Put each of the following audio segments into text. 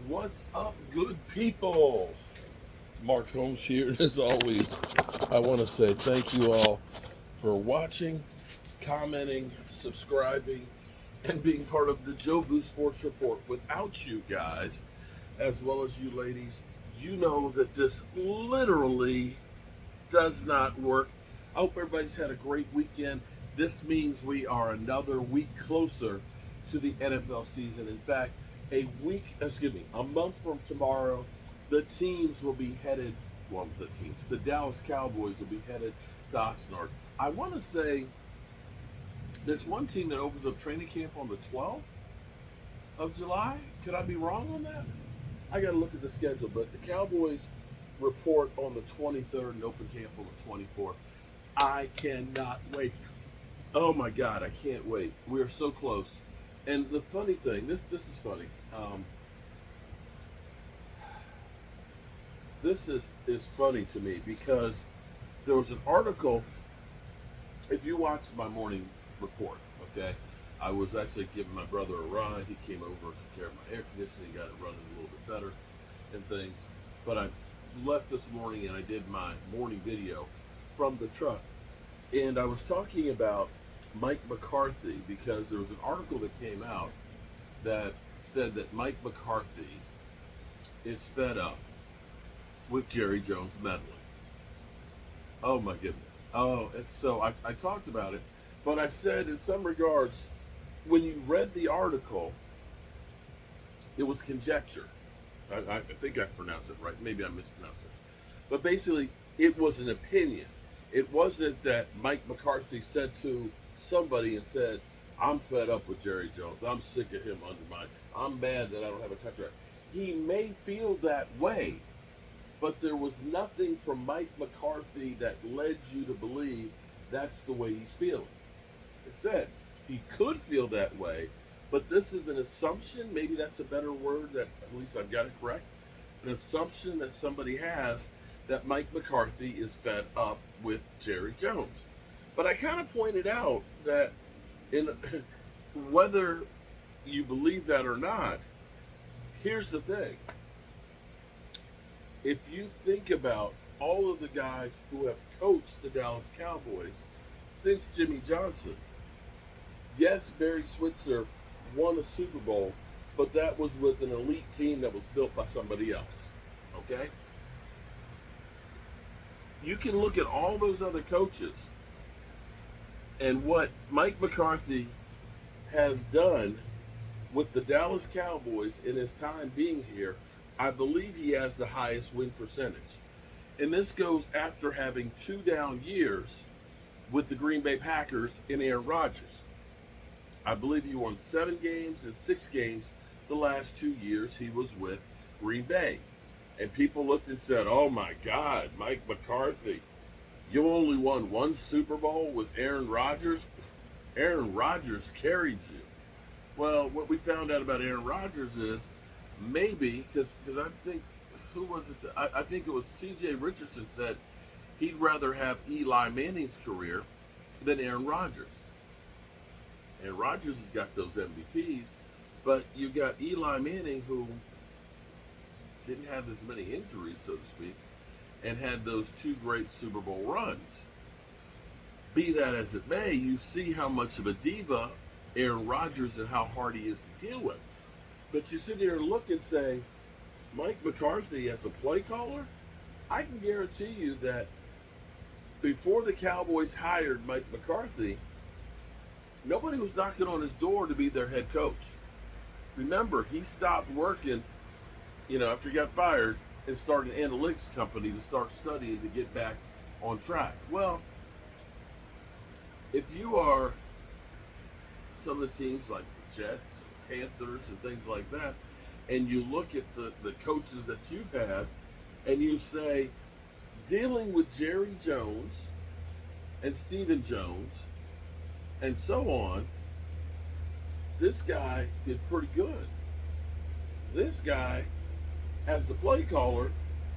What's up, good people? Mark Holmes here. As always, I want to say thank you all for watching, commenting, subscribing, and being part of the Joe Boo Sports Report. Without you guys, as well as you ladies, you know that this literally does not work. I hope everybody's had a great weekend. This means we are another week closer to the NFL season. In fact, a month from tomorrow, the teams will be headed, the Dallas Cowboys will be headed to Oxnard. I want to say there's one team that opens up training camp on the 12th of July. Could I be wrong on that? I got to look at the schedule, but the Cowboys report on the 23rd and open camp on the 24th. I cannot wait. Oh my God, I can't wait. We are so close. And the funny thing, this is funny. This is funny to me because there was an article. If you watched my morning report, okay, I was actually giving my brother a ride. He came over, took care of my air conditioning, got it running a little bit better and things. But I left this morning and I did my morning video from the truck. And I was talking about Mike McCarthy because there was an article that came out that said that Mike McCarthy is fed up with Jerry Jones meddling. Oh my goodness. Oh, and so I talked about it, but I said in some regards, when you read the article, it was conjecture. I think I pronounced it right. Maybe I mispronounced it. But basically, it was an opinion. It wasn't that Mike McCarthy said to somebody and said, I'm fed up with Jerry Jones. I'm sick of him under my, I'm mad that I don't have a contract. He may feel that way, but there was nothing from Mike McCarthy that led you to believe that's the way he's feeling. It said he could feel that way, but this is an assumption. Maybe that's a better word, that at least I've got it correct. An assumption that somebody has that Mike McCarthy is fed up with Jerry Jones. But I kind of pointed out that whether you believe that or not, here's the thing. If you think about all of the guys who have coached the Dallas Cowboys since Jimmy Johnson, yes, Barry Switzer won a Super Bowl, but that was with an elite team that was built by somebody else. Okay? You can look at all those other coaches and what Mike McCarthy has done with the Dallas Cowboys in his time being here. I believe he has the highest win percentage. And this goes after having 2 down years with the Green Bay Packers and Aaron Rodgers. I believe he won 7 games and 6 games the last 2 years he was with Green Bay. And people looked and said, oh my God, Mike McCarthy, you only won 1 Super Bowl with Aaron Rodgers? Aaron Rodgers carried you. Well, what we found out about Aaron Rodgers is maybe, because I think, who was it? I think it was C.J. Richardson said he'd rather have Eli Manning's career than Aaron Rodgers. And Rodgers has got those MVPs, but you got Eli Manning, who didn't have as many injuries, so to speak, and had those 2 great Super Bowl runs. Be that as it may, you see how much of a diva Aaron Rodgers and how hard he is to deal with. But you sit here and look and say, Mike McCarthy as a play caller, I can guarantee you that before the Cowboys hired Mike McCarthy, nobody was knocking on his door to be their head coach. Remember, he stopped working, after he got fired, and started an analytics company to start studying to get back on track. Well, if you are some of the teams like the Jets, Panthers, and things like that, and you look at the coaches that you've had, and you say, dealing with Jerry Jones and Stephen Jones and so on, this guy did pretty good. This guy, as the play caller,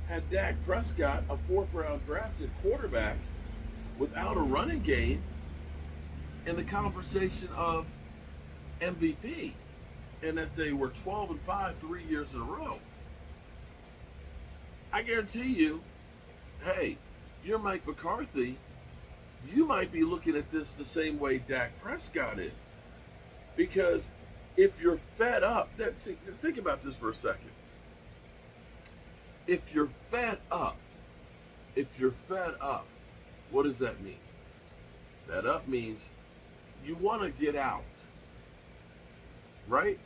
had Dak Prescott, a 4th-round drafted quarterback, without a running game in the conversation of MVP. and that they were 12-5 3 years in a row. I guarantee you, hey, if you're Mike McCarthy, you might be looking at this the same way Dak Prescott is. Because if you're fed up, think about this for a second. If you're fed up, what does that mean? Fed up means you want to get out, right?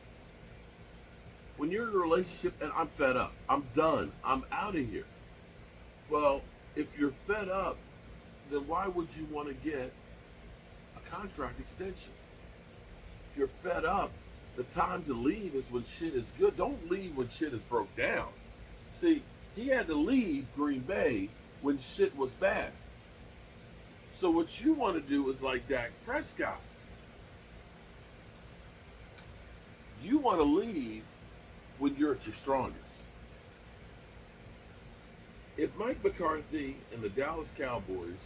When you're in a relationship and I'm fed up, I'm done, I'm out of here. Well, if you're fed up, then why would you want to get a contract extension? If you're fed up, the time to leave is when shit is good. Don't leave when shit is broke down. See, he had to leave Green Bay when shit was bad. So what you want to do is like Dak Prescott. You want to leave when you're at your strongest. If Mike McCarthy and the Dallas Cowboys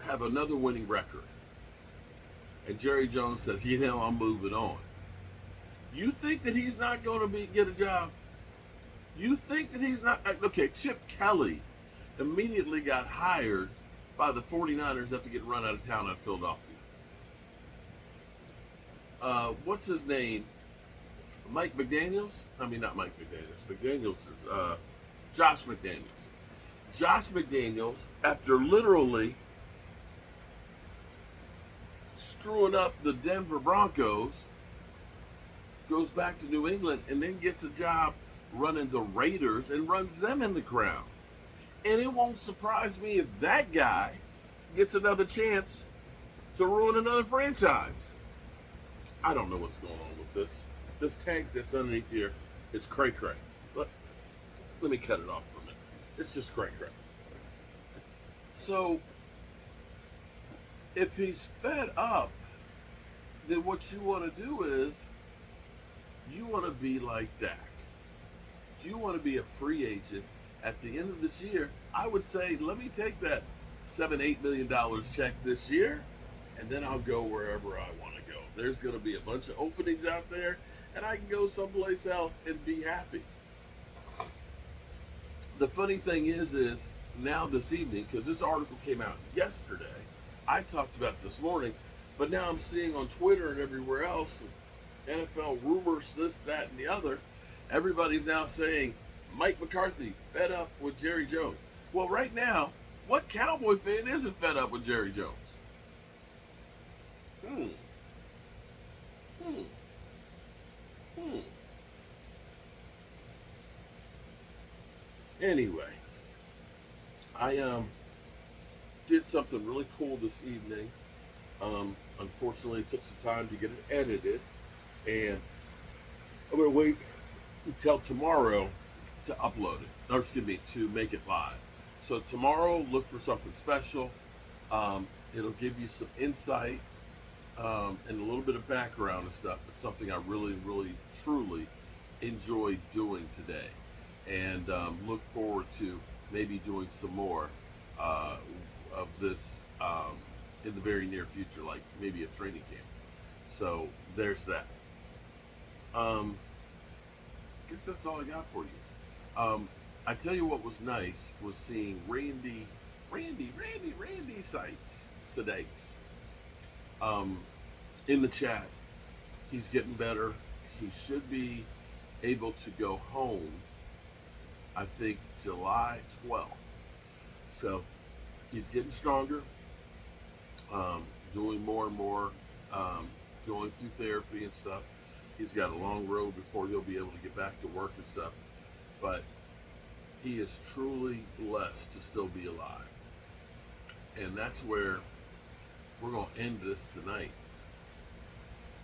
have another winning record, and Jerry Jones says, I'm moving on, you think that he's not going to get a job? You think that he's not? Okay, Chip Kelly immediately got hired by the 49ers after getting run out of town at Philadelphia. What's his name? Mike McDaniels? I mean, not Mike McDaniels. McDaniels is Josh McDaniels. Josh McDaniels, after literally screwing up the Denver Broncos, goes back to New England and then gets a job running the Raiders and runs them in the ground. And it won't surprise me if that guy gets another chance to ruin another franchise. I don't know what's going on with this. This tank that's underneath here is cray-cray. Let me cut it off for a minute. It's just cray-cray. So, if he's fed up, then what you want to do is you want to be like Dak. You want to be a free agent at the end of this year. I would say, let me take that $7-8 million check this year, and then I'll go wherever I want to go. There's going to be a bunch of openings out there, and I can go someplace else and be happy. The funny thing is now this evening, because this article came out yesterday, I talked about it this morning, but now I'm seeing on Twitter and everywhere else, NFL rumors, this, that, and the other, everybody's now saying Mike McCarthy fed up with Jerry Jones. Well, right now, what Cowboy fan isn't fed up with Jerry Jones? Anyway, I did something really cool this evening. Unfortunately, it took some time to get it edited, and I'm going to wait until tomorrow to upload it, or excuse me, to make it live. So tomorrow, look for something special. It'll give you some insight and a little bit of background and stuff. It's something I really, really, truly enjoyed doing today, and look forward to maybe doing some more of this in the very near future, like maybe a training camp. So there's that. I guess that's all I got for you. I tell you what was nice was seeing Randy Sites in the chat. He's getting better. He should be able to go home, I think, July 12th. So he's getting stronger, doing more and more, going through therapy and stuff. He's got a long road before he'll be able to get back to work and stuff. But he is truly blessed to still be alive. And that's where we're going to end this tonight.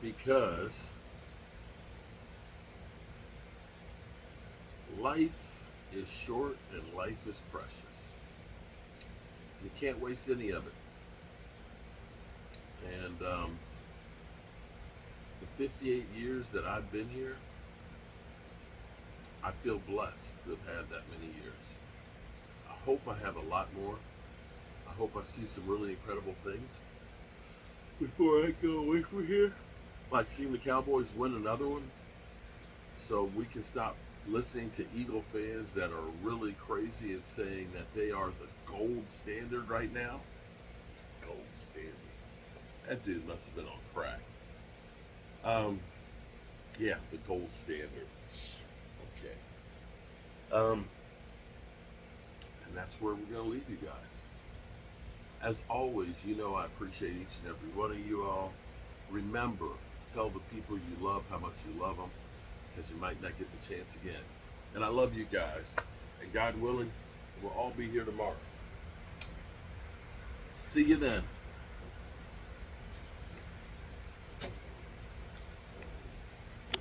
Because life is short and life is precious. You can't waste any of it. And the 58 years that I've been here, I feel blessed to have had that many years. I hope I have a lot more. I hope I see some really incredible things before I go away from here. like seeing the Cowboys win another one, so we can stop listening to Eagle fans that are really crazy and saying that they are the gold standard right now. Gold standard. That dude must have been on crack. Yeah, the gold standard. Okay. And that's where we're going to leave you guys. As always, you know I appreciate each and every one of you all. Remember, tell the people you love how much you love them, because you might not get the chance again. And I love you guys. And God willing, we'll all be here tomorrow. See you then.